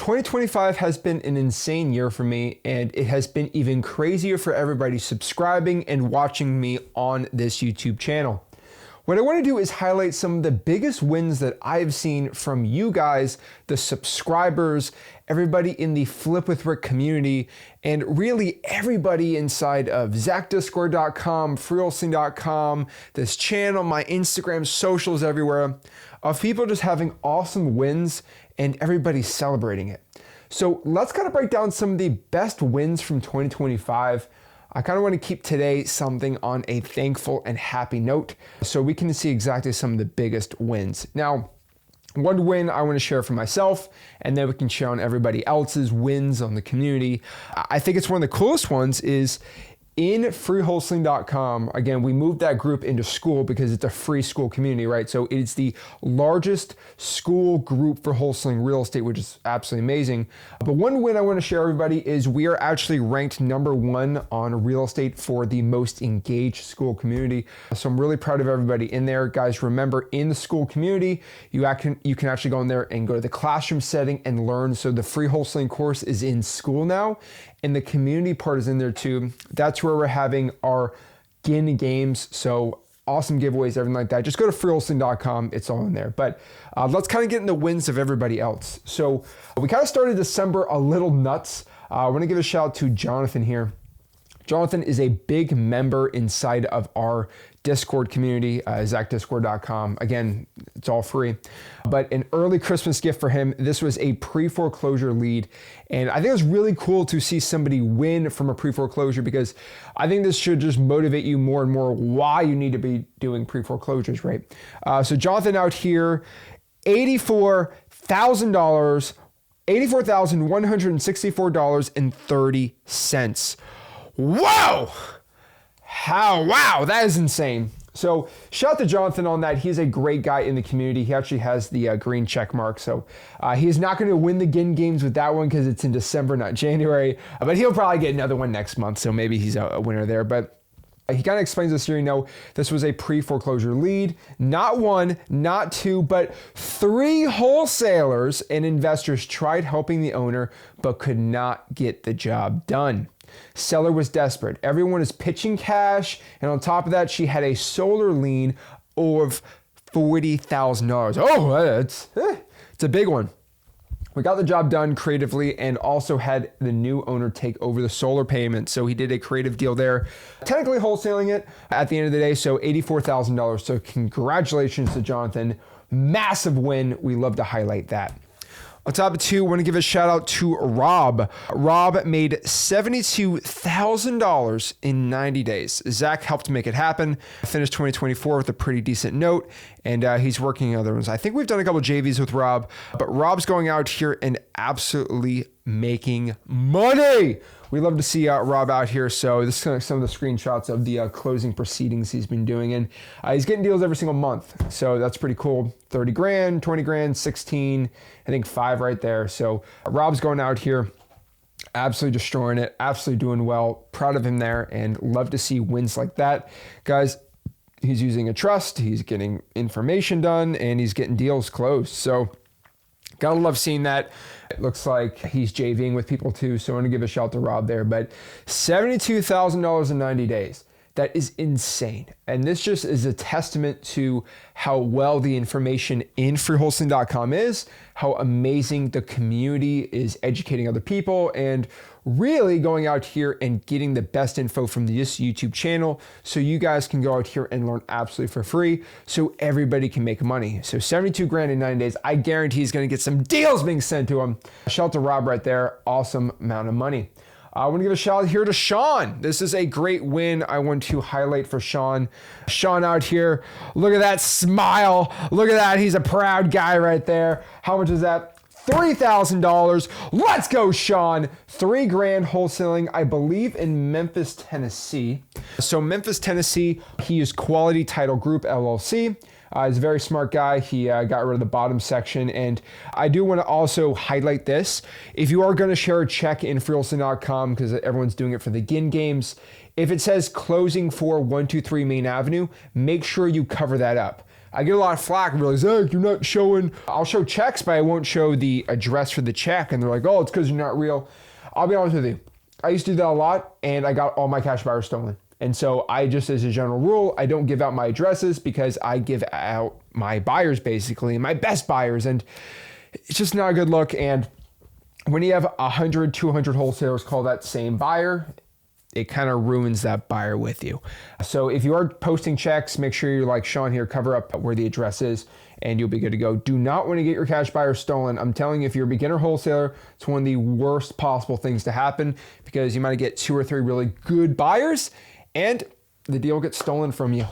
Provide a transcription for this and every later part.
2025 has been an insane year for me, and it has been even crazier for everybody subscribing and watching me on this YouTube channel. What I want to do is highlight some of the biggest wins that I've seen from you guys, the subscribers, everybody in the Flip with Rick community, and really everybody inside of ZachDiscord.com, Wholesaling.com, this channel, my Instagram, socials everywhere, of people just having awesome wins and everybody celebrating it. So let's kind of break down some of the best wins from 2025. I kind of want to keep today something on a thankful and happy note so we can see exactly some of the biggest wins. Now, one win I want to share for myself, and then we can share on everybody else's wins on the community. I think it's one of the coolest ones is in freewholesaling.com. Again, we moved that group into school because it's a free school community, right? So it's the largest school group for wholesaling real estate, which is absolutely amazing. But one win I want to share everybody is we are actually ranked #1 on real estate for the most engaged school community. So I'm really proud of everybody in there. Guys, remember in the school community, you can actually go in there and go to the classroom setting and learn. So the free wholesaling course is in school now, and the community part is in there too. That's where we're having our GIN games. So awesome giveaways, everything like that. Just go to freewholesaling.com. It's all in there. But let's kind of get in the wins of everybody else. So we kind of started December a little nuts. I want to give a shout out to Jonathan here. Jonathan is a big member inside of our Discord community, ZachDiscord.com. Again, it's all free. But an early Christmas gift for him, this was a pre-foreclosure lead. And I think it was really cool to see somebody win from a pre-foreclosure because I think this should just motivate you more and more why you need to be doing pre-foreclosures, right? So Jonathan out here, $84,164.30. Whoa! Wow, that is insane. So shout out to Jonathan on that. He's a great guy in the community. He actually has the green check mark. So he's not going to win the GIN games with that one because it's in December, not January. But he'll probably get another one next month. So maybe he's a winner there. But he kind of explains this here, this was a pre-foreclosure lead, not one, not two, but 3 wholesalers and investors tried helping the owner, but could not get the job done. Seller was desperate. Everyone is pitching cash. And on top of that, she had a solar lien of $40,000. Oh, it's a big one. We got the job done creatively and also had the new owner take over the solar payment. So he did a creative deal there, technically wholesaling it at the end of the day. So $84,000. So congratulations to Jonathan. Massive win. We love to highlight that. On top of 2, I want to give a shout out to Rob. Rob made $72,000 in 90 days. Zach helped make it happen. Finished 2024 with a pretty decent note, and he's working on other ones. I think we've done a couple JVs with Rob, but Rob's going out here and absolutely making money. We love to see Rob out here. So this is kind of some of the screenshots of the closing proceedings he's been doing. And he's getting deals every single month. So that's pretty cool. 30 grand, 20 grand, 16, I think 5 right there. So Rob's going out here, absolutely destroying it, absolutely doing well. Proud of him there and love to see wins like that. Guys, he's using a trust, he's getting information done, and he's getting deals closed. So gotta love seeing that. It looks like he's JVing with people too, so I want to give a shout out to Rob there. But $72,000 in 90 days. That is insane. And this just is a testament to how well the information in freewholesaling.com is, how amazing the community is educating other people, and really going out here and getting the best info from this YouTube channel so you guys can go out here and learn absolutely for free so everybody can make money. So 72 grand in 9 days, I guarantee he's gonna get some deals being sent to him. Shout out to Rob right there, awesome amount of money. I want to give a shout out here to Sean. This is a great win I want to highlight for Sean. Sean out here, look at that smile. Look at that, he's a proud guy right there. How much is that? $3,000. Let's go, Sean. 3 grand wholesaling, I believe in Memphis, Tennessee. So Memphis, Tennessee, he is Quality Title Group, LLC. He's a very smart guy. He got rid of the bottom section. And I do want to also highlight this. If you are going to share a check in freewholesaling.com, because everyone's doing it for the GIN games, if it says closing for 123 Main Avenue, make sure you cover that up. I get a lot of flack. And like, Zach, you're not showing. I'll show checks, but I won't show the address for the check. And they're like, oh, it's because you're not real. I'll be honest with you. I used to do that a lot, and I got all my cash buyers stolen. And so I just, as a general rule, I don't give out my addresses because I give out my buyers, basically, my best buyers. And it's just not a good look. And when you have 100, 200 wholesalers call that same buyer, it kind of ruins that buyer with you. So if you are posting checks, make sure you're like Sean here, cover up where the address is, and you'll be good to go. Do not want to get your cash buyer stolen. I'm telling you, if you're a beginner wholesaler, it's one of the worst possible things to happen because you might get 2 or 3 really good buyers and the deal gets stolen from you,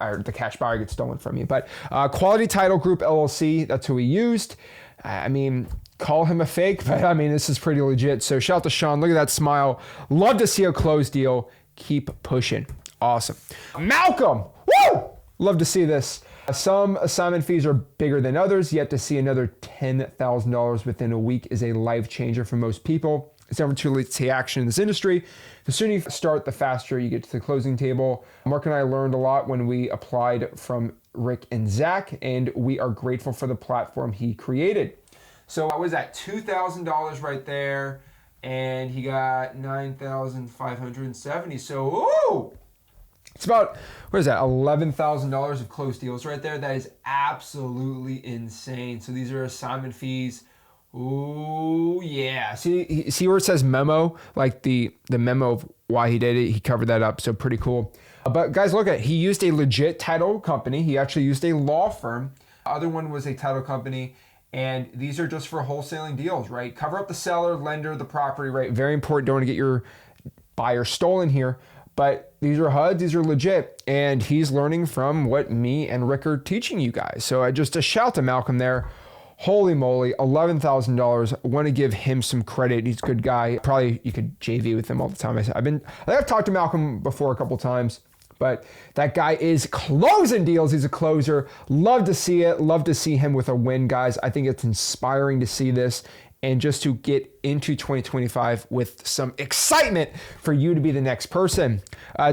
or the cash buyer gets stolen from you. But Quality Title Group LLC, that's who we used. I mean, call him a fake, but I mean, this is pretty legit. So shout out to Sean. Look at that smile. Love to see a closed deal. Keep pushing. Awesome. Malcolm. Woo! Love to see this. Some assignment fees are bigger than others, yet to see another $10,000 within a week is a life changer for most people. It's never too late to take action in this industry. The sooner you start, the faster you get to the closing table. Mark and I learned a lot when we applied from Rick and Zach, and we are grateful for the platform he created. So what was that? $2,000 right there, and he got 9,570. So, ooh! It's about, what is that, $11,000 of closed deals right there. That is absolutely insane. So these are assignment fees. Ooh, yeah. See where it says memo? Like the memo of why he did it. He covered that up. So pretty cool. But guys, look at it. He used a legit title company. He actually used a law firm. Other one was a title company. And these are just for wholesaling deals, right? Cover up the seller, lender, the property, right? Very important. Don't want to get your buyer stolen here. But these are HUDs, these are legit. And he's learning from what me and Rick are teaching you guys. So just a shout to Malcolm there. Holy moly, $11,000. Want to give him some credit. He's a good guy. Probably you could JV with him all the time. I've talked to Malcolm before a couple times, but that guy is closing deals. He's a closer. Love to see it. Love to see him with a win, guys. I think it's inspiring to see this and just to get into 2025 with some excitement for you to be the next person.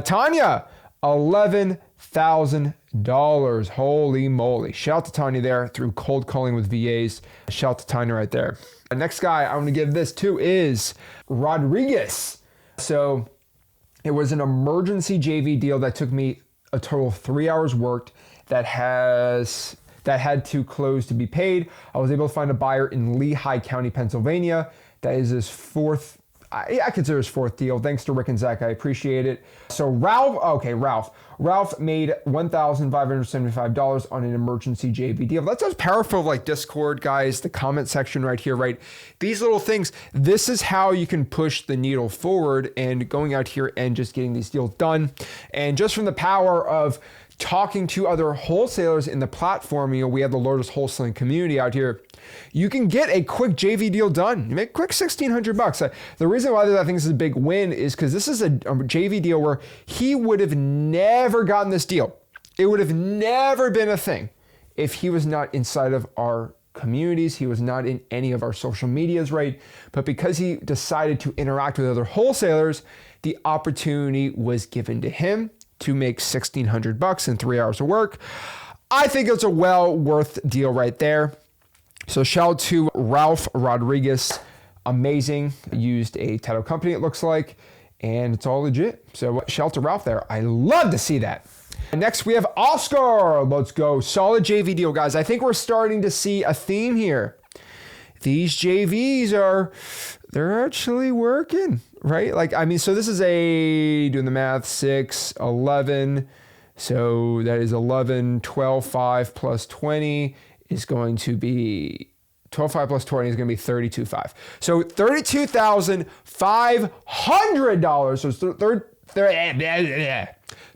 Tanya, $11,000. Holy moly. Shout out to Tanya there through cold calling with VAs. Shout out to Tanya right there. The next guy I want to give this to is Rodriguez. So it was an emergency JV deal that took me a total of 3 hours worked that had to close to be paid. I was able to find a buyer in Lehigh County, Pennsylvania. That is his fourth, I consider his fourth deal. Thanks to Rick and Zach, I appreciate it. So Ralph made $1,575 on an emergency JV deal. That's as powerful like Discord, guys, the comment section right here, right? These little things, this is how you can push the needle forward and going out here and just getting these deals done. And just from the power of talking to other wholesalers in the platform, we have the largest wholesaling community out here. You can get a quick JV deal done. You make a quick $1,600. The reason why I think this is a big win is because this is a JV deal where he would have never gotten this deal. It would have never been a thing if he was not inside of our communities. He was not in any of our social medias, right? But because he decided to interact with other wholesalers, the opportunity was given to him to make $1,600 in 3 hours of work. I think it's a well worth deal right there. So shout out to Ralph Rodriguez. Amazing. Used a title company, it looks like, and it's all legit. So shout out to Ralph there. I love to see that. And next we have Oscar. Let's go. Solid JV deal, guys. I think we're starting to see a theme here. These JVs they're actually working, right? So this is doing the math, 6, 11. So that is 11, 12, 5 plus 20 is going to be 12, 5 plus 20 is going to be 32.5. So $32,500. So it's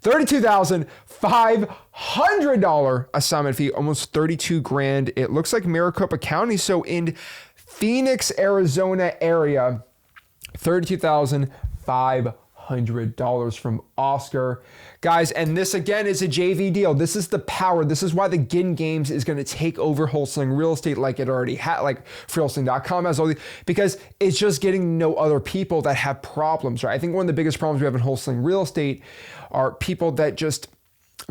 $32,500 assignment fee, almost 32 grand. It looks like Maricopa County. So in Phoenix, Arizona area, $32,500 from Oscar. Guys, and this again is a JV deal. This is the power. This is why the Gin Games is going to take over wholesaling real estate like it already had, like freewholesaling.com has all these, because it's just getting to know other people that have problems, right? I think one of the biggest problems we have in wholesaling real estate are people that just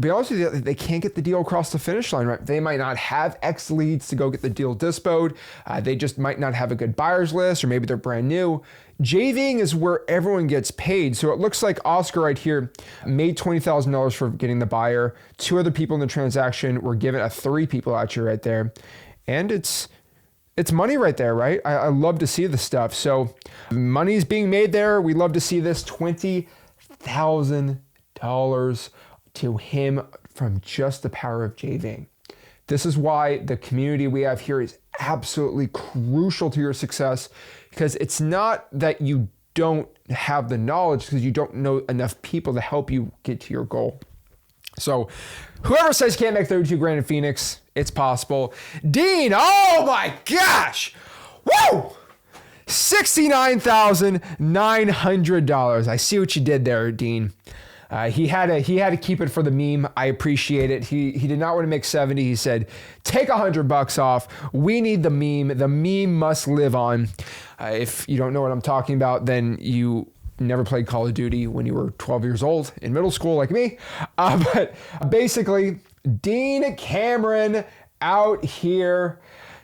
be honest with you, they can't get the deal across the finish line, right? They might not have X leads to go get the deal dispoed. They just might not have a good buyer's list, or maybe they're brand new. JVing is where everyone gets paid. So it looks like Oscar right here made $20,000 for getting the buyer. 2 other people in the transaction were given 3 people actually right there. And it's money right there, right? I love to see this stuff. So money's being made there. We love to see this. $20,000 to him from just the power of JVing. This is why the community we have here is absolutely crucial to your success, because it's not that you don't have the knowledge, because you don't know enough people to help you get to your goal. So whoever says you can't make 32 grand in Phoenix, it's possible. Dean, oh my gosh. Woo! $69,900. I see what you did there, Dean. He had to keep it for the meme. I appreciate it. He did not want to make 70. He said, take $100 off. We need the meme. The meme must live on. If you don't know what I'm talking about, then you never played Call of Duty when you were 12 years old in middle school like me. But basically, Dean Cameron out here,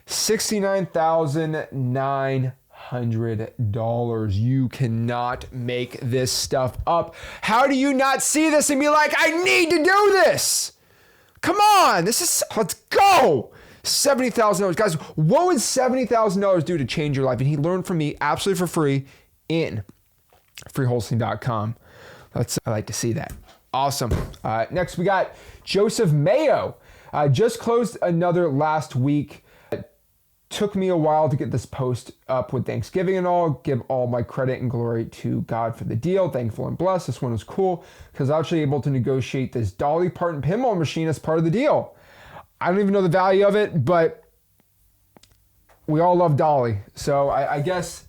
$69,900. You cannot make this stuff up. How do you not see this and be like, I need to do this? Come on, let's go. $70,000. Guys, what would $70,000 do to change your life? And he learned from me absolutely for free in freewholesaling.com. I like to see that. Awesome. Next, we got Joseph Mayo. Just closed another last week. Took me a while to get this post up with Thanksgiving and all. Give all my credit and glory to God for the deal. Thankful and blessed. This one was cool because I was actually able to negotiate this Dolly Parton pinball machine as part of the deal. I don't even know the value of it, but we all love Dolly. So I guess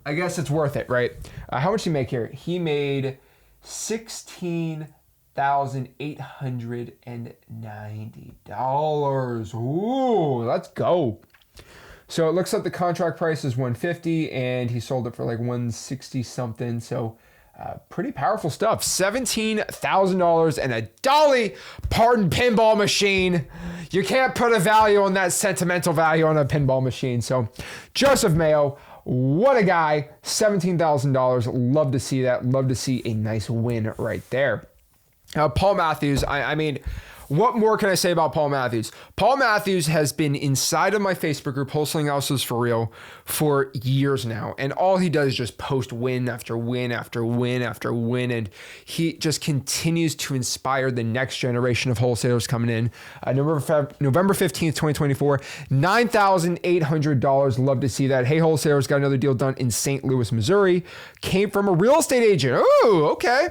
it's worth it, right? How much did he make here? He made $16,890. Ooh, let's go. So it looks like the contract price is $150 and he sold it for like $160 something. So pretty powerful stuff. $17,000 and a Dolly Parton pinball machine. You can't put a value on that sentimental value on a pinball machine. So Joseph Mayo, what a guy. $17,000. Love to see that. Love to see a nice win right there. Paul Matthews, I mean, what more can I say about Paul Matthews? Paul Matthews has been inside of my Facebook group, Wholesaling Houses for Real, for years now. And all he does is just post win after win after win after win. And he just continues to inspire the next generation of wholesalers coming in. November 15th, 2024, $9,800. Love to see that. Hey, wholesalers, got another deal done in St. Louis, Missouri. Came from a real estate agent. Oh, okay.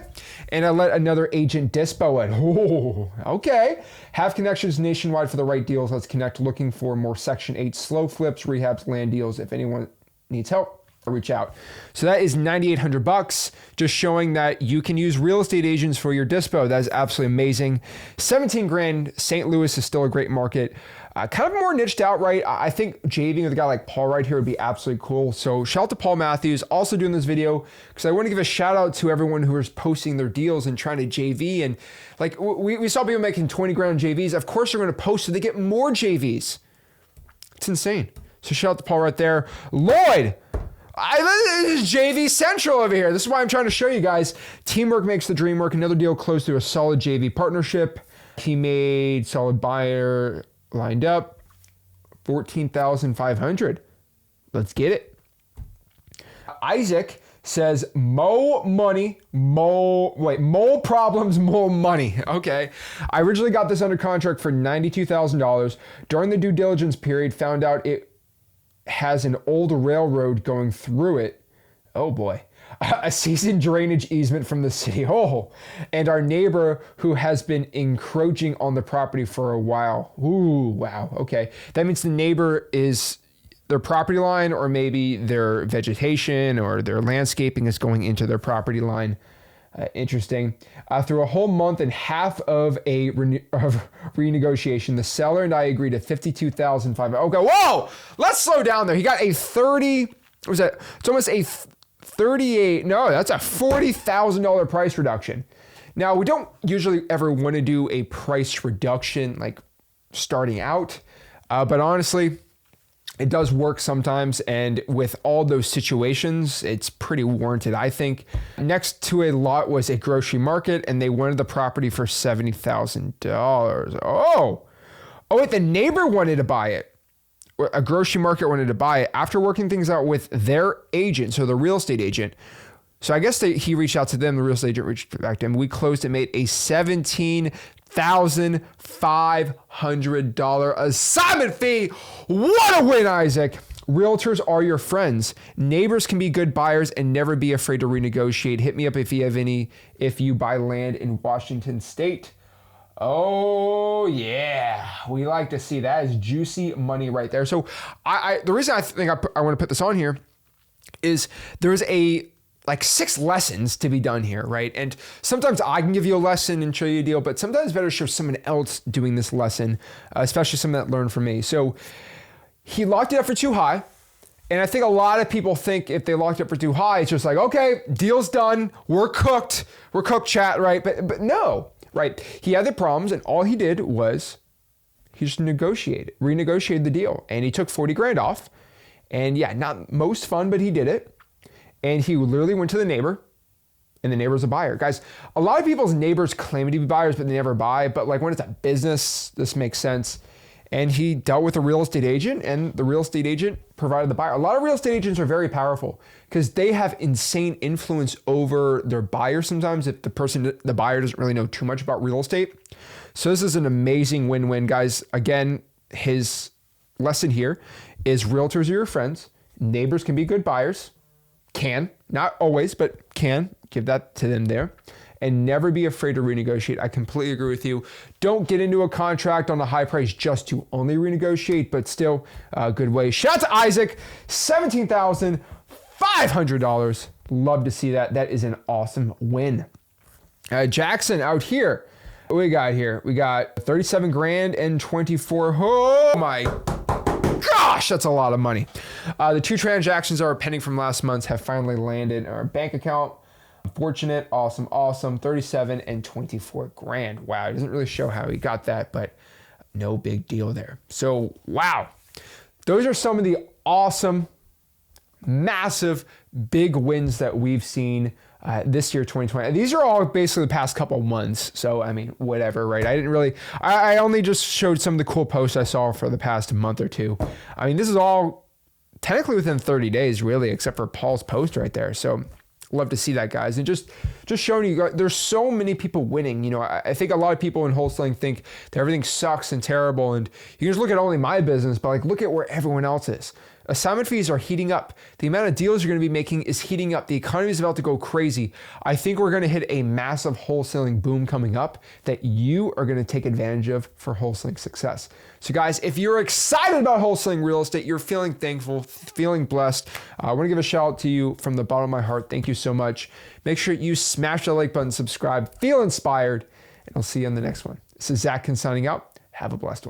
And I let another agent dispo it. Oh, okay. Have connections nationwide for the right deals. Let's connect. Looking for more Section 8 slow flips, rehabs, land deals. If anyone needs help, reach out. So that is $9,800, just showing that you can use real estate agents for your dispo. That is absolutely amazing. 17 grand. St. Louis is still a great market. Kind of more niched out, right? I think JVing with a guy like Paul right here would be absolutely cool. So shout out to Paul Matthews, also doing this video because I want to give a shout out to everyone who is posting their deals and trying to JV. And like we saw people making 20 grand JVs. Of course they're going to post so they get more JVs. It's insane. So shout out to Paul right there. Lloyd, this is JV Central over here. This is why I'm trying to show you guys. Teamwork makes the dream work. Another deal close to a solid JV partnership. He made solid buyer lined up, 14,500. Let's get it. Isaac says, more problems, more money. Okay. I originally got this under contract for $92,000. During the due diligence period, found out it has an old railroad going through it. Oh boy. A seasoned drainage easement from the city. Oh, and our neighbor who has been encroaching on the property for a while. Ooh, wow. Okay. That means the neighbor is their property line, or maybe their vegetation or their landscaping is going into their property line. Interesting. Through a whole month and half of renegotiation, the seller and I agreed to $52,500. Okay. Whoa, let's slow down there. He got a 30, what was that? It's almost a 38, no, that's a $40,000 price reduction. Now, we don't usually ever want to do a price reduction like starting out, but honestly, it does work sometimes, and with all those situations, it's pretty warranted, I think. Next to a lot was a grocery market, and they wanted the property for $70,000. Oh, wait, the neighbor wanted to buy it. A grocery market wanted to buy it after working things out with their agent, so the real estate agent. So I guess he reached out to them, the real estate agent reached back to him. We closed and made a $17,500 assignment fee. What a win, Isaac. Realtors are your friends. Neighbors can be good buyers and never be afraid to renegotiate. Hit me up if you have any, if you buy land in Washington State. Oh yeah, we like to see that. Is juicy money right there. So the reason I think I want to put this on here is there's like 6 lessons to be done here, right? And sometimes I can give you a lesson and show you a deal, but sometimes it's better to show someone else doing this lesson, especially someone that learned from me. So he locked it up for too high. And I think a lot of people think if they locked it up for too high, it's just like, okay, deal's done. We're cooked, chat, right? But no, right? He had the problems, and all he did was he just renegotiated the deal, and he took 40 grand off. And yeah, not most fun, but he did it. And he literally went to the neighbor, and the neighbor's a buyer. Guys, a lot of people's neighbors claim to be buyers, but they never buy. But like when it's a business, this makes sense. And he dealt with a real estate agent, and the real estate agent provided the buyer. A lot of real estate agents are very powerful because they have insane influence over their buyer sometimes if the buyer doesn't really know too much about real estate. So this is an amazing win-win, guys. Again, his lesson here is realtors are your friends. Neighbors can be good buyers. Can, not always, but can. Give that to them there. And never be afraid to renegotiate. I completely agree with you. Don't get into a contract on a high price just to only renegotiate, but still a good way. Shout out to Isaac, $17,500. Love to see that. That is an awesome win. Jackson out here. What we got here? We got 37 grand and 24. Oh my gosh, that's a lot of money. The 2 transactions that are pending from last month have finally landed in our bank account. Fortunate, awesome. 37 and 24 grand. Wow, it doesn't really show how he got that, but no big deal there. So, wow. Those are some of the awesome, massive, big wins that we've seen this year, 2020. These are all basically the past couple months. So, I mean, whatever, right? I only just showed some of the cool posts I saw for the past month or two. I mean, this is all technically within 30 days, really, except for Paul's post right there. So, love to see that, guys. And just showing you, there's so many people winning. You know, I think a lot of people in wholesaling think that everything sucks and terrible. And you can just look at only my business, but like look at where everyone else is. Assignment fees are heating up. The amount of deals you're going to be making is heating up. The economy is about to go crazy. I think we're going to hit a massive wholesaling boom coming up that you are going to take advantage of for wholesaling success. So guys, if you're excited about wholesaling real estate, you're feeling thankful, feeling blessed, I want to give a shout out to you from the bottom of my heart. Thank you so much. Make sure you smash the like button, subscribe, feel inspired, and I'll see you on the next one. This is Zach signing out. Have a blessed one.